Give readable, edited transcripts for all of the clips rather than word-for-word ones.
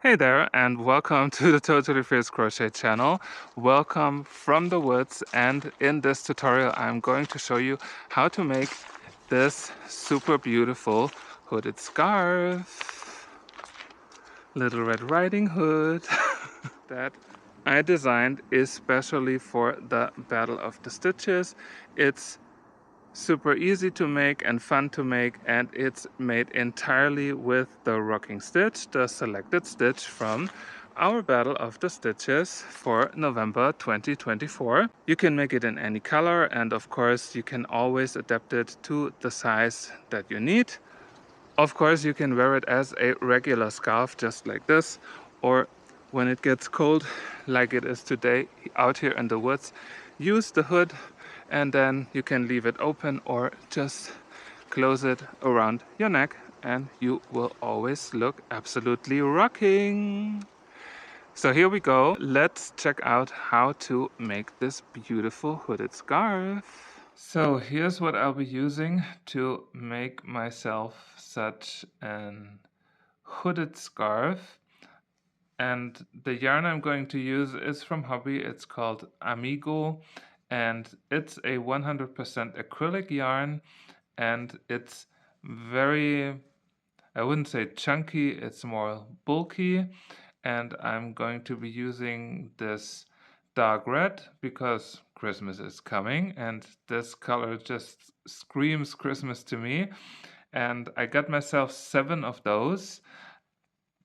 Hey there, and welcome to the Totally Fierce Crochet channel. Welcome from the woods, and in this tutorial I'm going to show you how to make this super beautiful hooded scarf. Little Red Riding Hood that I designed especially for the Battle of the Stitches. It's super easy to make and fun to make, and it's made entirely with the rocking stitch, the selected stitch from our Battle of the Stitches for November 2024. You can make it in any color, and of course you can always adapt it to the size that you need. Of course you can wear it as a regular scarf just like this, or when it gets cold like it is today out here in the woods, use the hood and then you can leave it open or just close it around your neck and you will always look absolutely rocking. So here we go. Let's check out how to make this beautiful hooded scarf. So here's what I'll be using to make myself such an hooded scarf. And the yarn I'm going to use is from Hobby. It's called Amigo, and it's a 100% acrylic yarn, and it's very, I wouldn't say chunky, it's more bulky. And I'm going to be using this dark red because Christmas is coming and this color just screams Christmas to me. And I got myself 7 of those.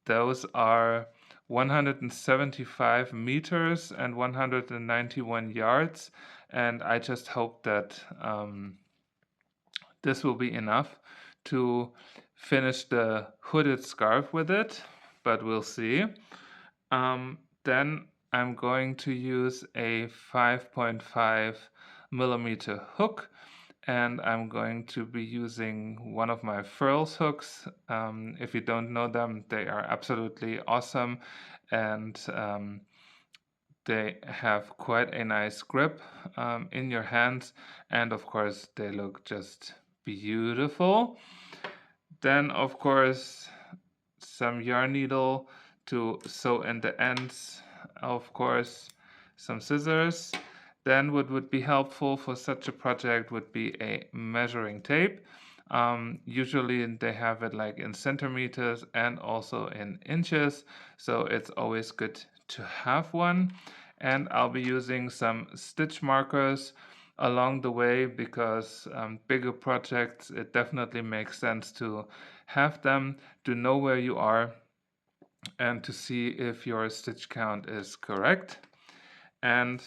Those are 175 meters and 191 yards, and I just hope that this will be enough to finish the hooded scarf with it, but we'll see. Then I'm going to use a 5.5 millimeter hook, and I'm going to be using one of my furls hooks. If you don't know them, they are absolutely awesome, and they have quite a nice grip in your hands, and of course they look just beautiful. Then of course some yarn needle to sew in the ends, of course some scissors. Then what would be helpful for such a project would be a measuring tape. Usually they have it like in centimeters and also in inches, so it's always good to have one. And I'll be using some stitch markers along the way because bigger projects, it definitely makes sense to have them to know where you are and to see if your stitch count is correct. And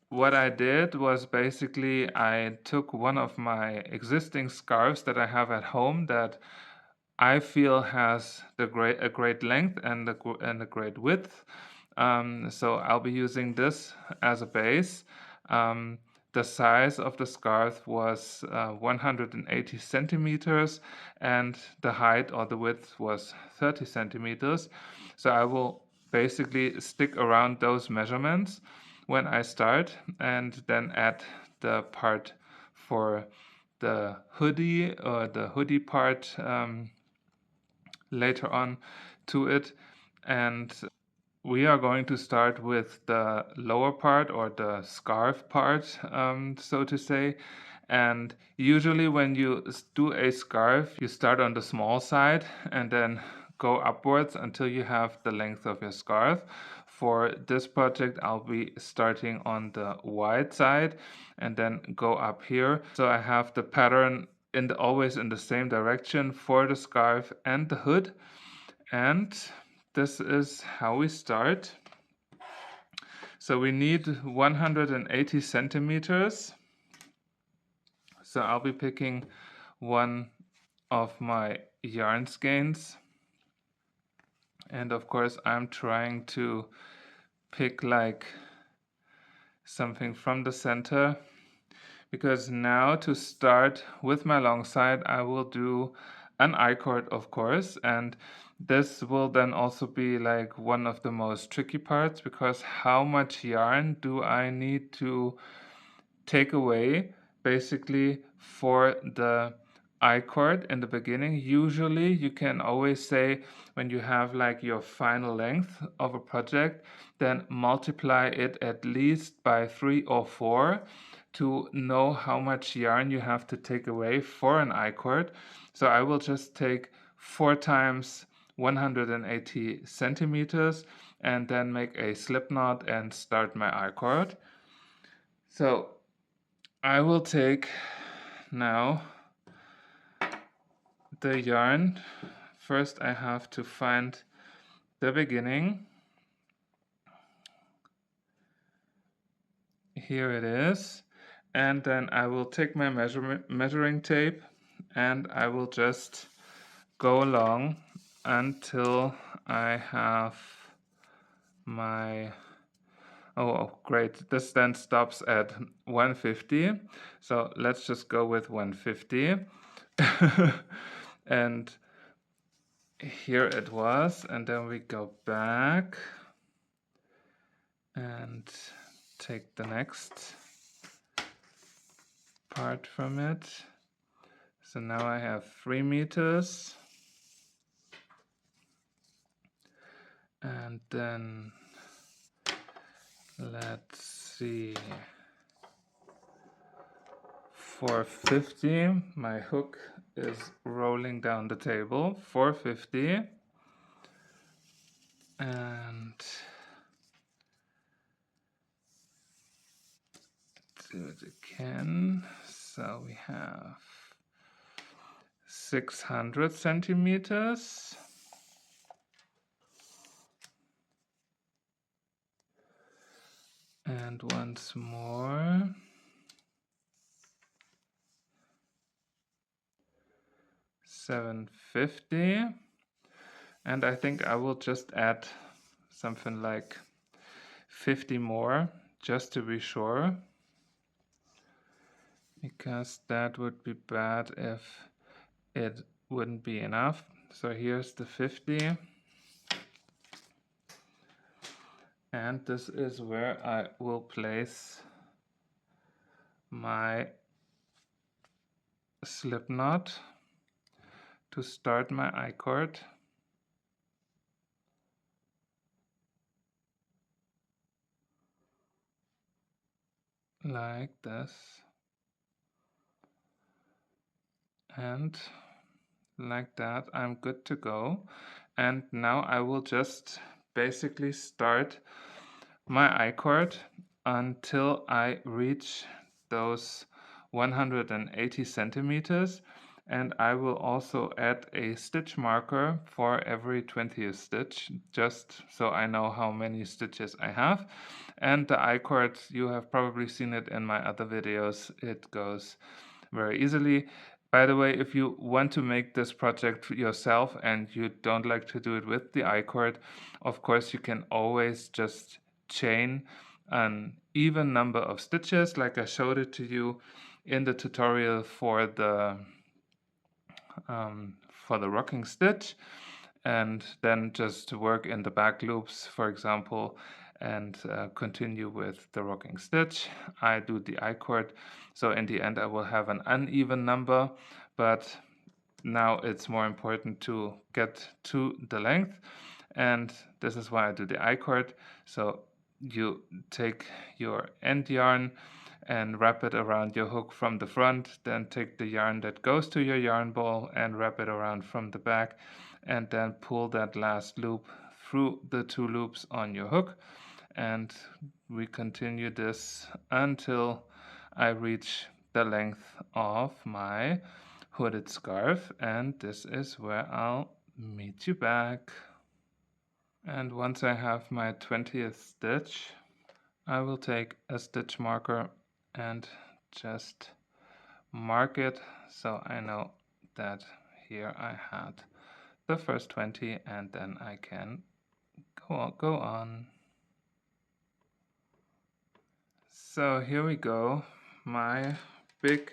what I did was basically I took one of my existing scarves that I have at home that I feel has a great length and a great width. So I'll be using this as a base. The size of the scarf was 180 centimeters and the height or the width was 30 centimeters. So I will basically stick around those measurements when I start and then add the part for the hoodie or the hoodie part later on to it. And we are going to start with the lower part or the scarf part, so to say. And usually when you do a scarf, you start on the small side and then go upwards until you have the length of your scarf. For this project, I'll be starting on the wide side and then go up here. So I have the pattern always in the same direction for the scarf and the hood. And this is how we start. So we need 180 centimeters. So I'll be picking one of my yarn skeins. And of course I'm trying to pick like something from the center, because now to start with my long side I will do an I-cord, of course, and this will then also be like one of the most tricky parts, because how much yarn do I need to take away basically for the I-cord in the beginning. Usually you can always say when you have like your final length of a project, then multiply it at least by 3 or 4 to know how much yarn you have to take away for an I-cord. So I will just take 4 times 180 centimeters and then make a slip knot and start my I-cord. So I will take now the yarn. First I have to find the beginning. Here it is. And then I will take my measuring tape and I will just go along until I have my, oh great, this then stops at 150. So let's just go with 150. And here it was, and then we go back and take the next part from it. So now I have 3 meters, and then let's see, 450. My hook is rolling down the table. 450, and do it again. So we have 600 centimeters. And once more. 750. And I think I will just add something like 50 more just to be sure, because that would be bad if it wouldn't be enough. So here's the 50. And this is where I will place my slip knot to start my I-cord. Like this. And like that, I'm good to go. And now I will just basically start my I-cord until I reach those 180 centimeters, and I will also add a stitch marker for every 20th stitch, just so I know how many stitches I have. And the I-cord, you have probably seen it in my other videos, it goes very easily. By the way, if you want to make this project yourself and you don't like to do it with the I-cord, of course you can always just chain an even number of stitches like I showed it to you in the tutorial for the rocking stitch, and then just work in the back loops, for example, and continue with the rocking stitch. I do the I-cord, so in the end I will have an uneven number, but now it's more important to get to the length, and this is why I do the I-cord. So you take your end yarn and wrap it around your hook from the front, then take the yarn that goes to your yarn ball and wrap it around from the back, and then pull that last loop through the 2 loops on your hook. And we continue this until I reach the length of my hooded scarf, and this is where I'll meet you back. And once I have my 20th stitch, I will take a stitch marker and just mark it so I know that here I had the first 20, and then I can go on. So here we go. My big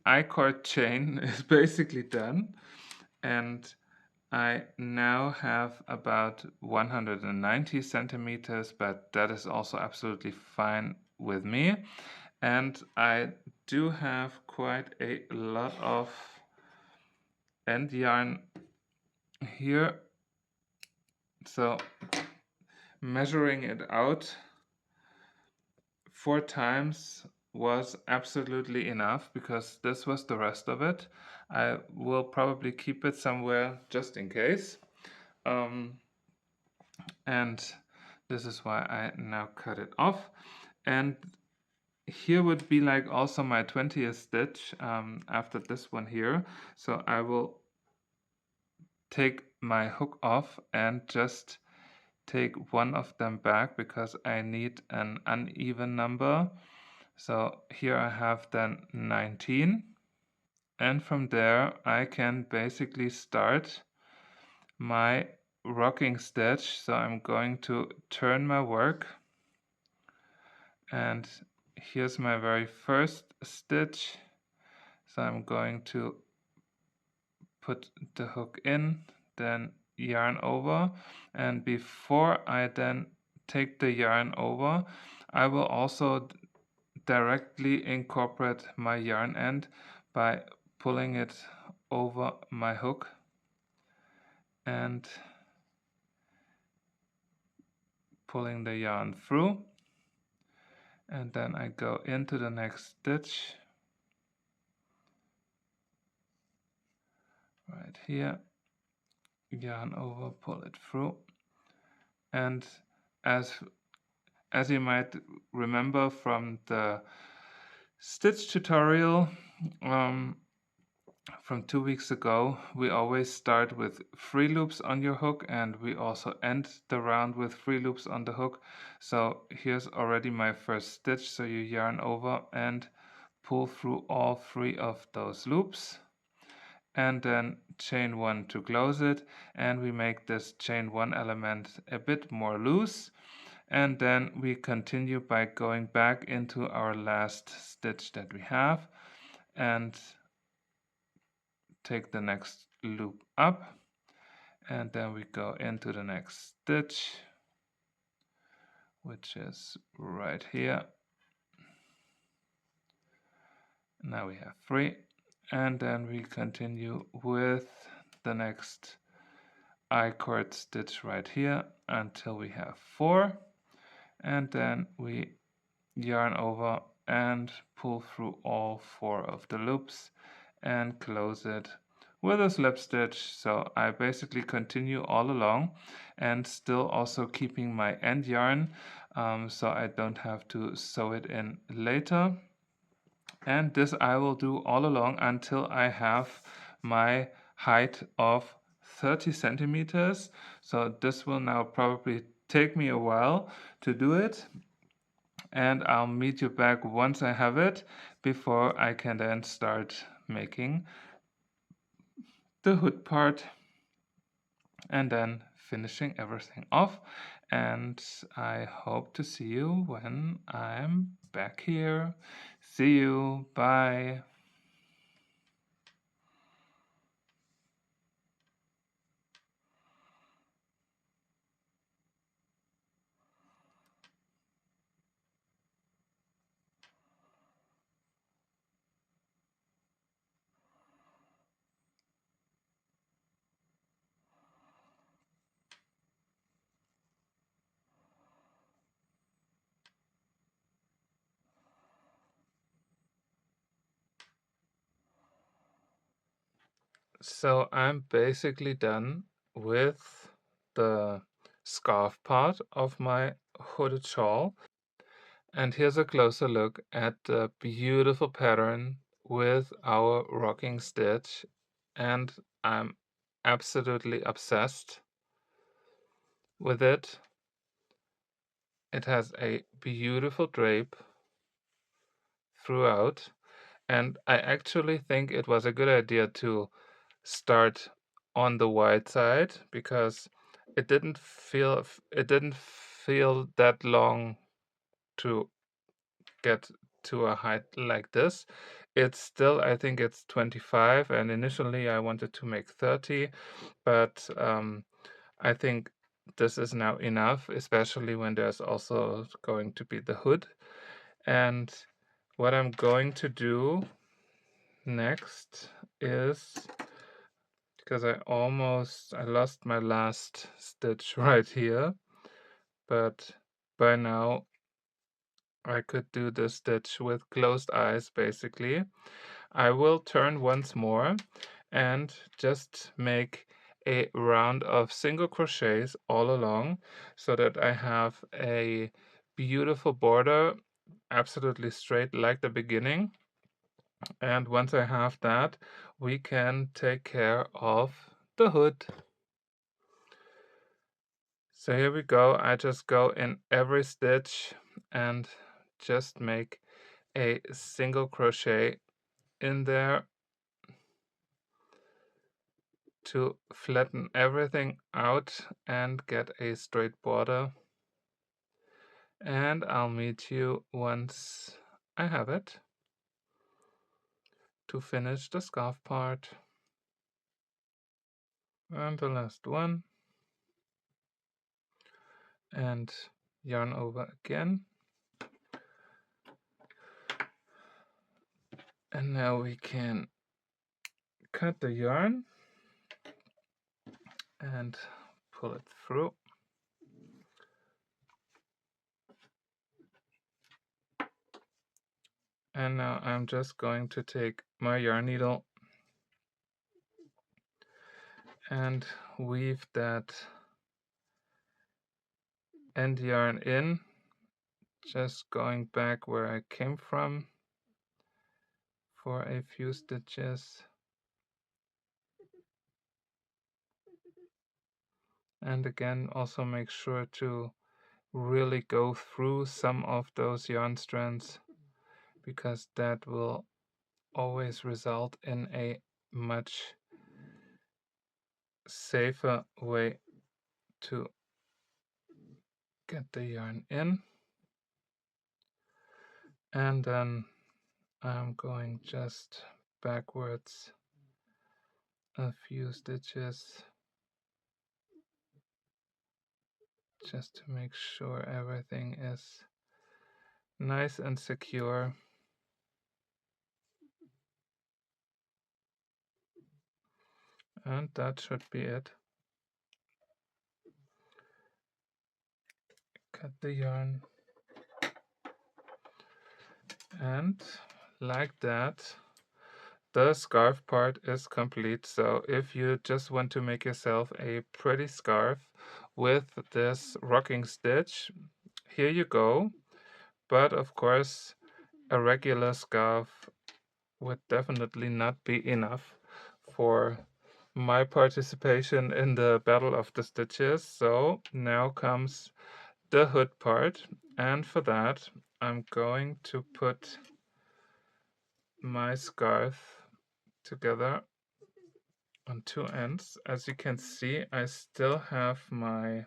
I-cord chain is basically done, and I now have about 190 centimeters, but that is also absolutely fine with me. And I do have quite a lot of end yarn here, so measuring it out 4 times was absolutely enough, because this was the rest of it. I will probably keep it somewhere just in case. And this is why I now cut it off. And here would be like also my 20th stitch after this one here. So I will take my hook off and just take one of them back, because I need an uneven number. So here I have then 19, and from there I can basically start my rocking stitch. So I'm going to turn my work, and here's my very first stitch. So I'm going to put the hook in, then yarn over, and before I then take the yarn over, I will also directly incorporate my yarn end by pulling it over my hook and pulling the yarn through, and then I go into the next stitch right here, yarn over, pull it through, and as you might remember from the stitch tutorial from 2 weeks ago, we always start with 3 loops on your hook, and we also end the round with 3 loops on the hook. So here's already my first stitch. So you yarn over and pull through all 3 of those loops, and then chain 1 to close it, and we make this chain 1 element a bit more loose, and then we continue by going back into our last stitch that we have and take the next loop up, and then we go into the next stitch, which is right here. Now we have 3, and then we continue with the next I-cord stitch right here until we have 4, and then we yarn over and pull through all 4 of the loops and close it with a slip stitch. So I basically continue all along and still also keeping my end yarn, so I don't have to sew it in later. And this I will do all along until I have my height of 30 centimeters. So this will now probably take me a while to do it, and I'll meet you back once I have it, before I can then start making the hood part and then finishing everything off. And I hope to see you when I'm back here. See you. Bye. So I'm basically done with the scarf part of my hooded shawl. And here's a closer look at the beautiful pattern with our rocking stitch. And I'm absolutely obsessed with it. It has a beautiful drape throughout. And I actually think it was a good idea to start on the wide side, because it didn't feel that long to get to a height like this. It's still, I think it's 25, and initially I wanted to make 30, but I think this is now enough, especially when there's also going to be the hood. And what I'm going to do next is, because I lost my last stitch right here, but by now I could do the stitch with closed eyes basically. I will turn once more and just make a round of single crochets all along so that I have a beautiful border, absolutely straight like the beginning. And once I have that, we can take care of the hood. So here we go. I just go in every stitch and just make a single crochet in there to flatten everything out and get a straight border. And I'll meet you once I have it to finish the scarf part. And the last one. And yarn over again. And now we can cut the yarn and pull it through. And now I'm just going to take my yarn needle and weave that end yarn in, just going back where I came from for a few stitches. And again, also make sure to really go through some of those yarn strands, because that will always result in a much safer way to get the yarn in. And then I'm going just backwards a few stitches just to make sure everything is nice and secure. And that should be it. Cut the yarn. And like that, the scarf part is complete. So if you just want to make yourself a pretty scarf with this rocking stitch, here you go. But of course, a regular scarf would definitely not be enough for my participation in the Battle of the Stitches. So now comes the hood part, and for that I'm going to put my scarf together on two ends. As you can see, I still have my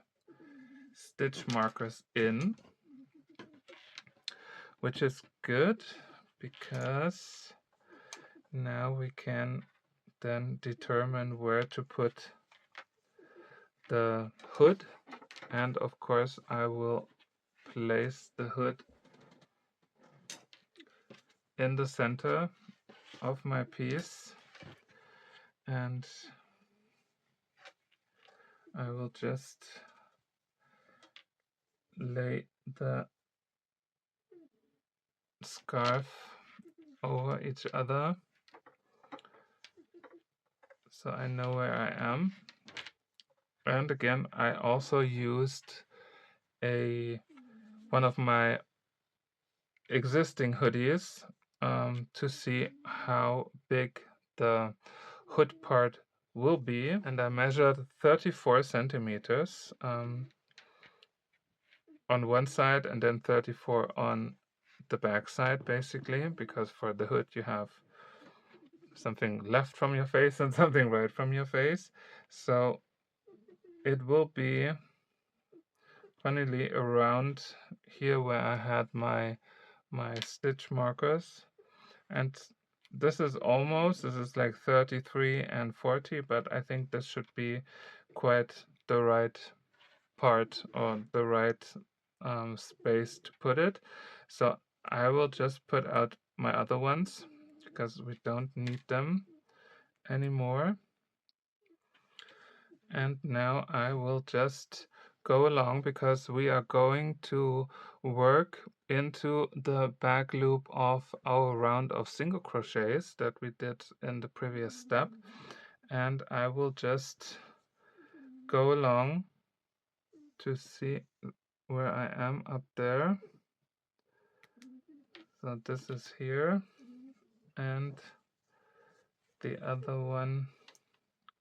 stitch markers in, which is good because now we can then determine where to put the hood. And of course I will place the hood in the center of my piece, and I will just lay the scarf over each other so I know where I am. And again, I also used one of my existing hoodies to see how big the hood part will be, and I measured 34 centimeters on one side and then 34 on the back side, basically, because for the hood you have something left from your face and something right from your face. So it will be funnily around here where I had my stitch markers, and this is like 33 and 40, but I think this should be quite the right part or the right space to put it. So I will just put out my other ones because we don't need them anymore. And now I will just go along because we are going to work into the back loop of our round of single crochets that we did in the previous step. And I will just go along to see where I am up there. So this is here, and the other one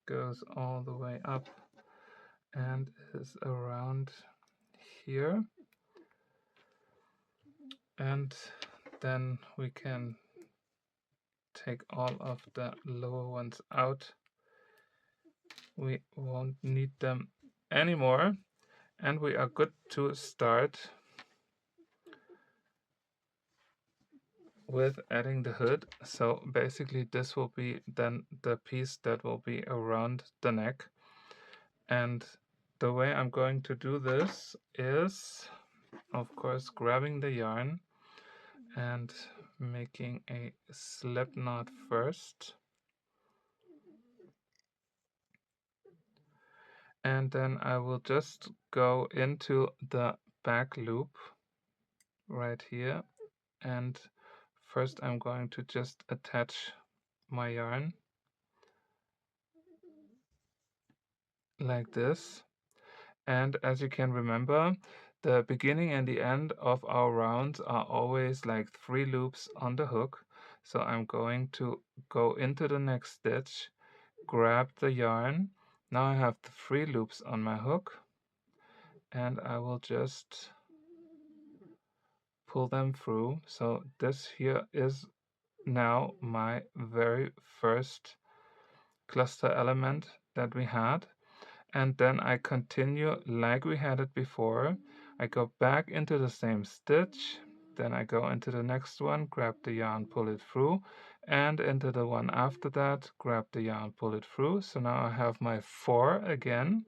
goes all the way up and is around here. And then we can take all of the lower ones out. We won't need them anymore, and we are good to start with adding the hood. So basically this will be then the piece that will be around the neck. And the way I'm going to do this is, of course, grabbing the yarn and making a slip knot first. And then I will just go into the back loop right here, and first I'm going to just attach my yarn like this. And as you can remember, the beginning and the end of our rounds are always like 3 loops on the hook. So I'm going to go into the next stitch, grab the yarn. Now I have the 3 loops on my hook, and I will just pull them through. So this here is now my very first cluster element that we had. And then I continue like we had it before. I go back into the same stitch, then I go into the next one, grab the yarn, pull it through, and into the one after that, grab the yarn, pull it through. So now I have my 4 again.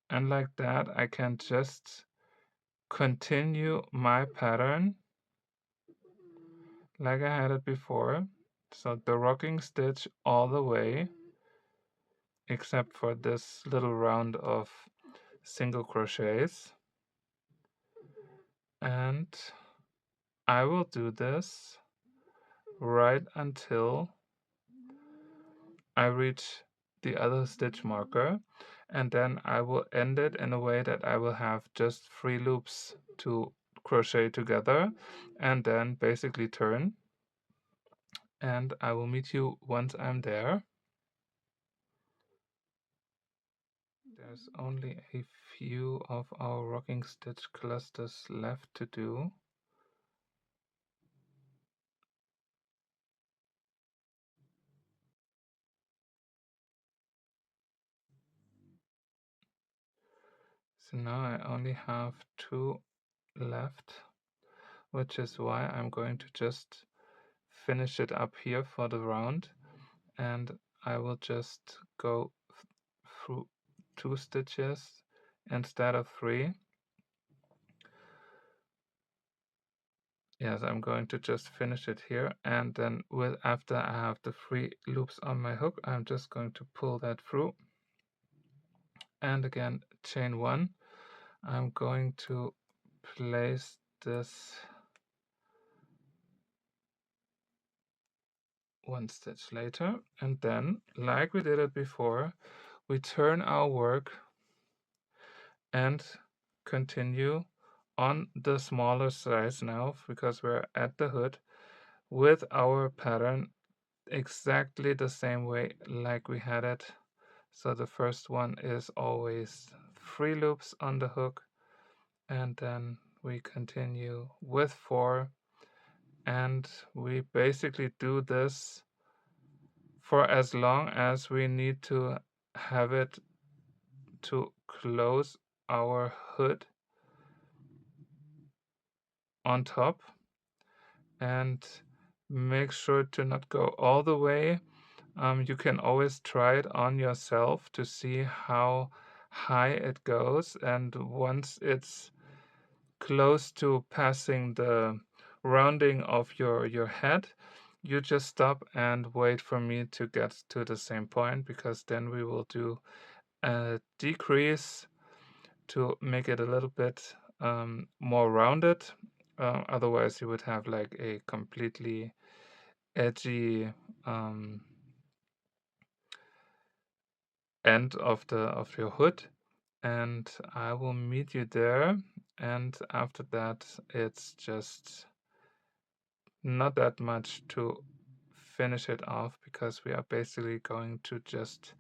And like that, I can just continue my pattern like I had it before. So the rocking stitch all the way, except for this little round of single crochets. And I will do this right until I reach the other stitch marker, and then I will end it in a way that I will have just 3 loops to crochet together and then basically turn, and I will meet you once I'm there. There's only a few of our rocking stitch clusters left to do. So now I only have 2 left, which is why I'm going to just finish it up here for the round, and I will just go through 2 stitches instead of 3. Yes, I'm going to just finish it here, and then after I have the 3 loops on my hook, I'm just going to pull that through, and again chain 1. I'm going to place this 1 stitch later, and then like we did it before, we turn our work and continue on the smaller size now, because we're at the hood, with our pattern exactly the same way like we had it. So the first one is always 3 loops on the hook, and then we continue with 4, and we basically do this for as long as we need to have it to close our hood on top, and make sure to not go all the way. You can always try it on yourself to see how high it goes, and once it's close to passing the rounding of your head, you just stop and wait for me to get to the same point, because then we will do a decrease to make it a little bit more rounded. Otherwise, you would have like a completely edgy end of your hood. And I will meet you there. And after that, it's just not that much to finish it off, because we are basically going to just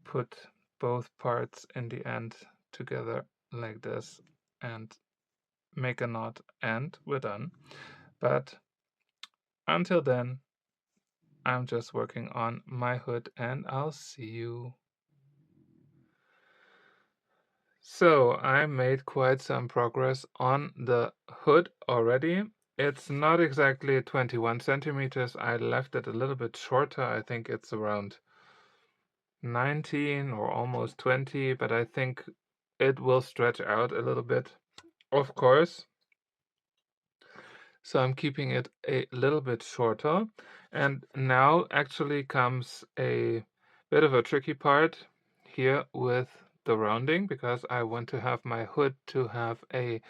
put both parts in the end together like this and make a knot, and we're done. But until then, I'm just working on my hood, and I'll see you. So I made quite some progress on the hood already. It's not exactly 21 centimeters. I left it a little bit shorter. I think it's around 19 or almost 20, but I think it will stretch out a little bit, of course. So I'm keeping it a little bit shorter. And now actually comes a bit of a tricky part here with the rounding, because I want to have my hood to have a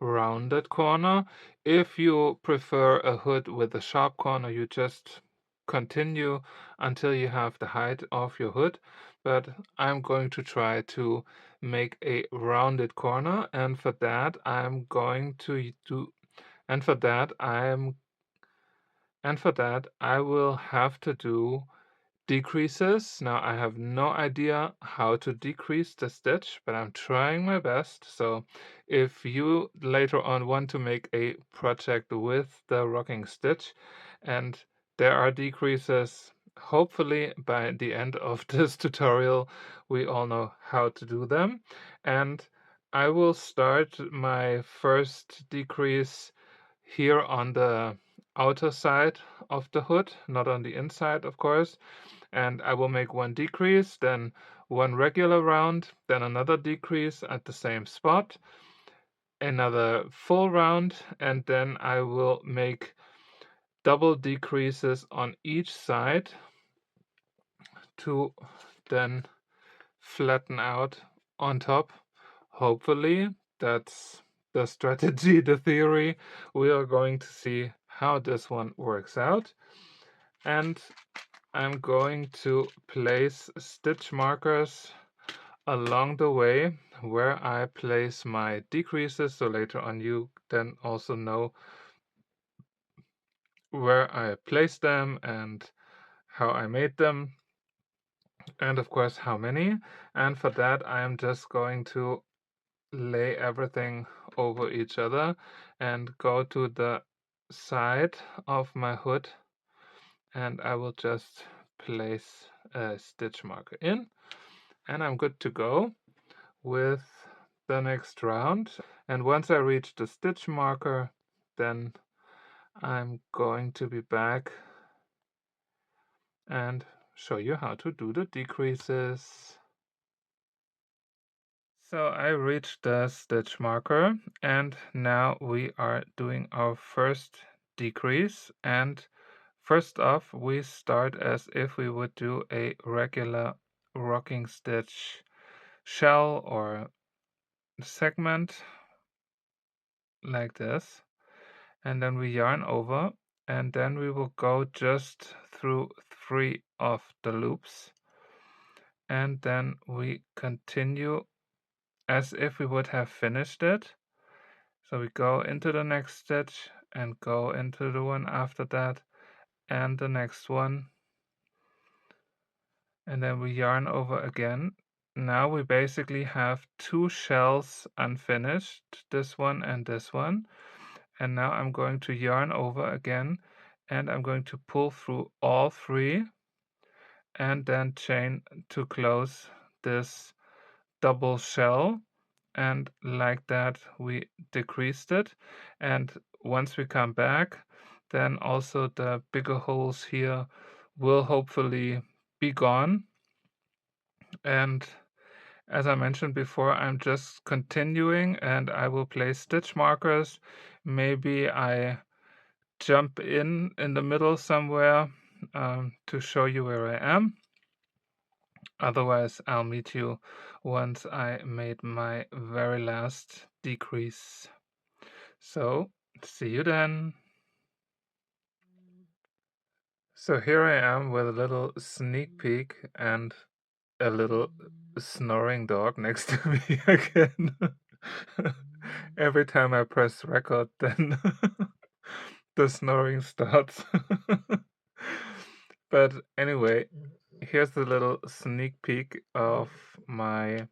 rounded corner. If you prefer a hood with a sharp corner, you just continue until you have the height of your hood. But I'm going to try to make a rounded corner, and for that I'm going to do and for that I will have to do decreases. Now I have no idea how to decrease the stitch, but I'm trying my best. So if you later on want to make a project with the rocking stitch and there are decreases, hopefully by the end of this tutorial we all know how to do them. And I will start my first decrease here on the outer side of the hood, not on the inside, of course. And I will make one decrease, then one regular round, then another decrease at the same spot, another full round, and then I will make double decreases on each side to then flatten out on top. Hopefully, that's the strategy, the theory. We are going to see how this one works out. And I'm going to place stitch markers along the way where I place my decreases, so later on you then also know where I placed them and how I made them, and of course how many. And for that I am just going to lay everything over each other and go to the side of my hood, and I will just place a stitch marker in, and I'm good to go with the next round. And once I reach the stitch marker, then I'm going to be back and show you how to do the decreases. So I reached the stitch marker, and now we are doing our first decrease. And first off, we start as if we would do a regular rocking stitch shell or segment like this, and then we yarn over, and then we will go just through 3 of the loops, and then we continue as if we would have finished it. So we go into the next stitch and go into the one after that and the next one, and then we yarn over again. Now we basically have 2 shells unfinished, this one and this one. And now I'm going to yarn over again, and I'm going to pull through all 3 and then chain to close this double shell, and like that we decreased it. And once we come back, then also the bigger holes here will hopefully be gone, and As I mentioned before, I'm just continuing and I will place stitch markers. Maybe I jump in the middle somewhere to show you where I am. Otherwise, I'll meet you once I made my very last decrease. So, see you then. So here I am with a little sneak peek and a little snoring dog next to me again. Every time I press record, then the snoring starts. But anyway, here's the little sneak peek of my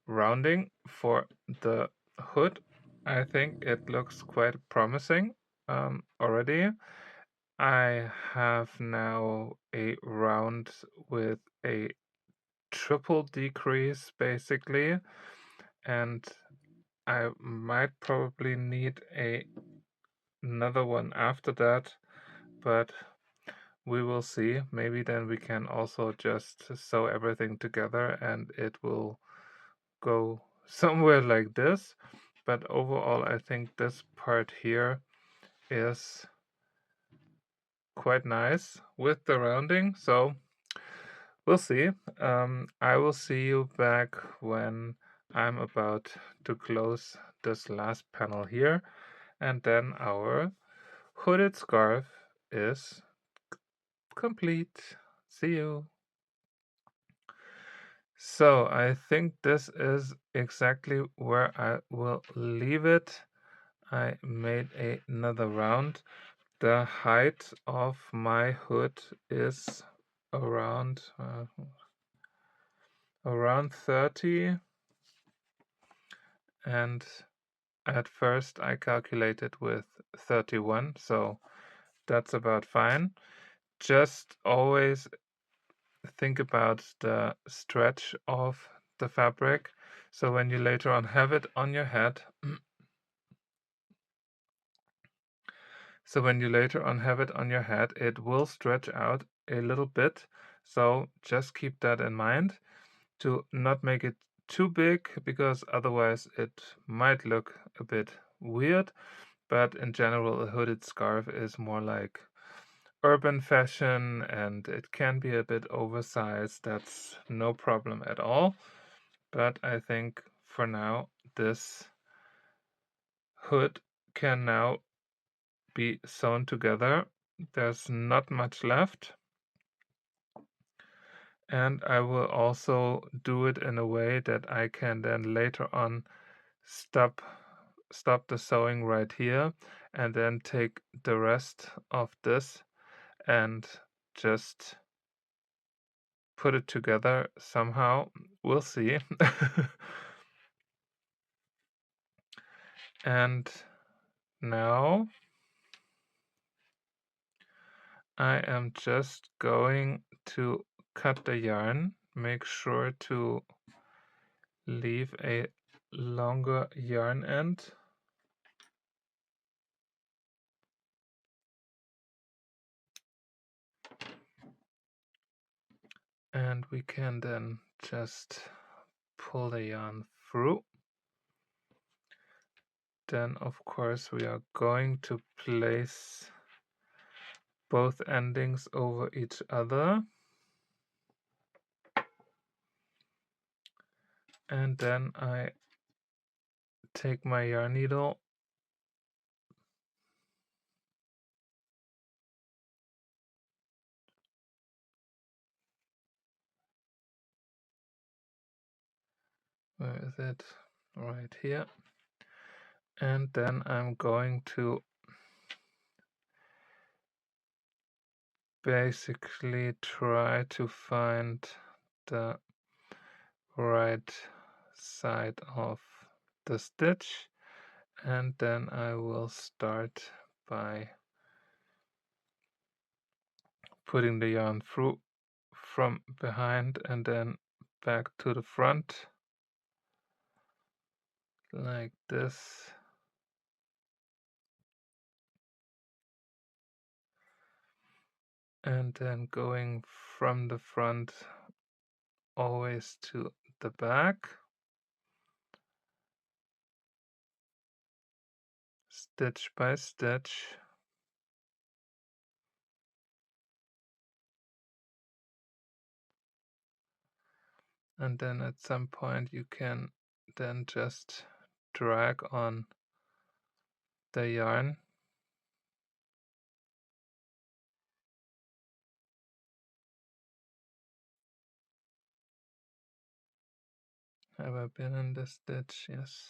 rounding for the hood. I think it looks quite promising already. I have now a round with a triple decrease basically, and I might probably need another one after that, but we will see. Maybe then we can also just sew everything together and it will go somewhere like this. But overall, I think this part here is quite nice with the rounding. So we'll see. I will see you back when I'm about to close this last panel here, and then our hooded scarf is complete. See you. So I think this is exactly where I will leave it. I made another round. The height of my hood is around 30, and at first I calculated with 31, so that's about fine. Just always think about the stretch of the fabric, so when you later on have it on your head, it will stretch out a little bit. So just keep that in mind to not make it too big, because otherwise it might look a bit weird. But in general, a hooded scarf is more like urban fashion and it can be a bit oversized. That's no problem at all. But I think for now, this hood can now be sewn together. There's not much left. And I will also do it in a way that I can then later on stop the sewing right here and then take the rest of this and just put it together somehow. We'll see. And now I am just going to cut the yarn. Make sure to leave a longer yarn end. And we can then just pull the yarn through. Then of course we are going to place both endings over each other. And then I take my yarn needle where is it? Right here. And then I'm going to basically try to find the right side of the stitch, and then I will start by putting the yarn through from behind and then back to the front like this. And then going from the front always to the back, stitch by stitch, and then at some point you can then just drag on the yarn. Have I been in this stitch? Yes.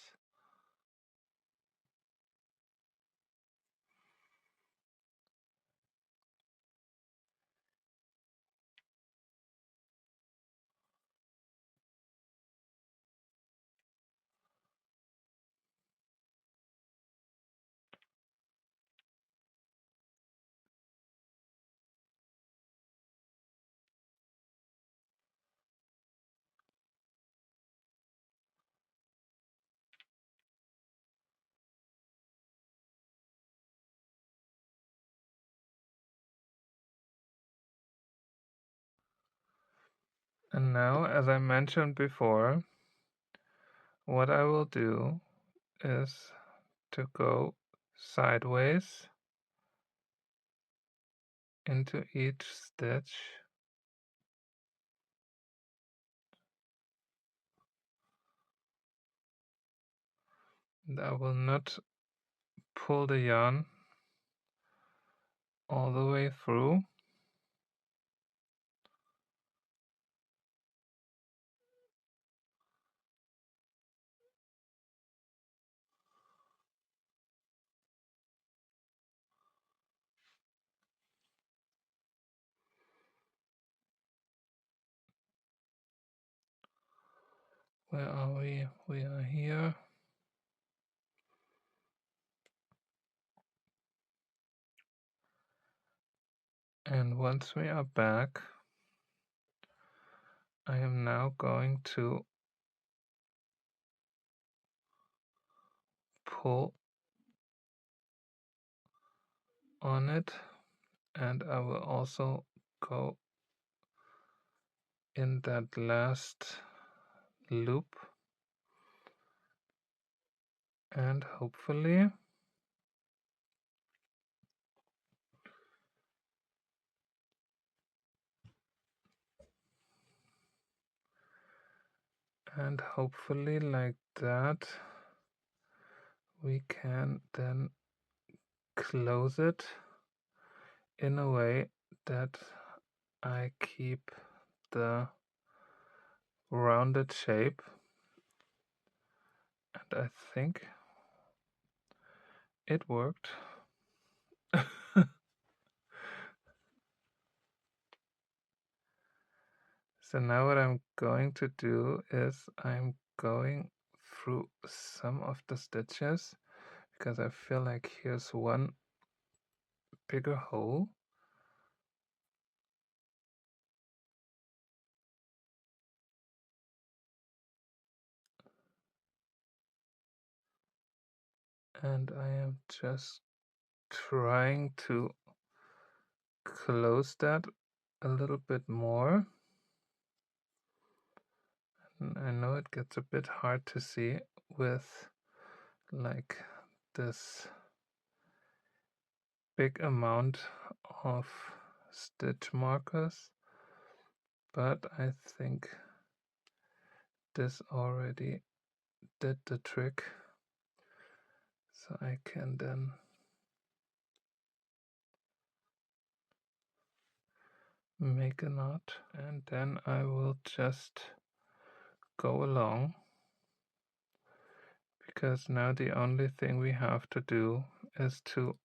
And now, as I mentioned before, what I will do is to go sideways into each stitch, and I will not pull the yarn all the way through. Where are we? We are here. And once we are back, I am now going to pull on it, and I will also go in that last loop, and hopefully like that we can then close it in a way that I keep the rounded shape, and I think it worked. So now what I'm going to do is I'm going through some of the stitches, because I feel like here's one bigger hole. And I am just trying to close that a little bit more. And I know it gets a bit hard to see with like this big amount of stitch markers, but I think this already did the trick. So I can then make a knot, and then I will just go along, because now the only thing we have to do is to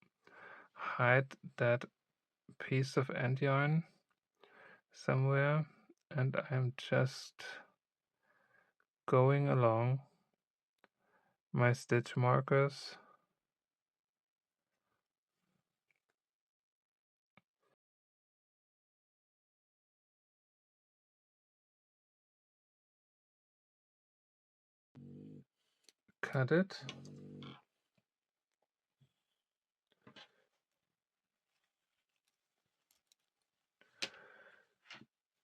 hide that piece of end yarn somewhere, and I'm just going along my stitch markers. Cut it.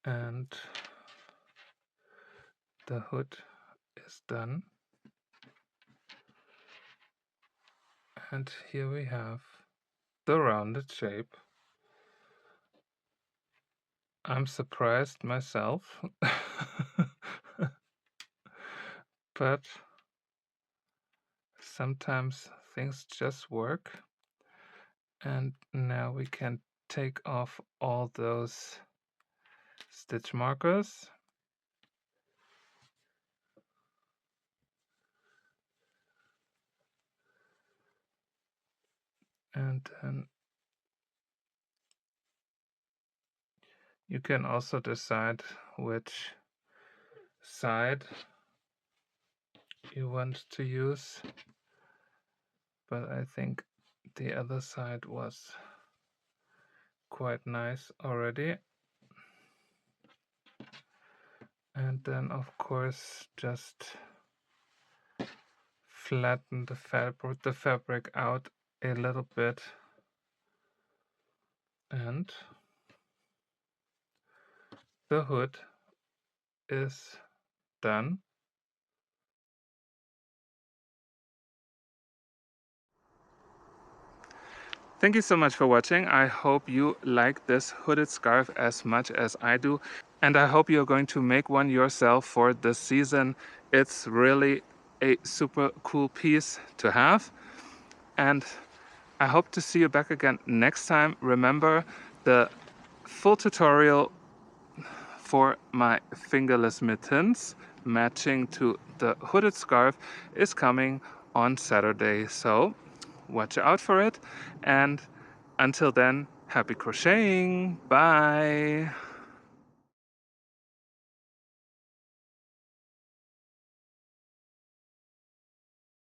And The hood is done. And here we have the rounded shape. I'm surprised myself, but sometimes things just work. And now we can take off all those stitch markers. And then you can also decide which side you want to use, but I think the other side was quite nice already. And then of course just flatten the fabric out a little bit, and the hood is done. Thank you so much for watching. I hope you like this hooded scarf as much as I do, and I hope you're going to make one yourself for this season. It's really a super cool piece to have, and I hope to see you back again next time. Remember, the full tutorial for my fingerless mittens matching to the hooded scarf is coming on Saturday, so watch out for it. And until then, happy crocheting. Bye.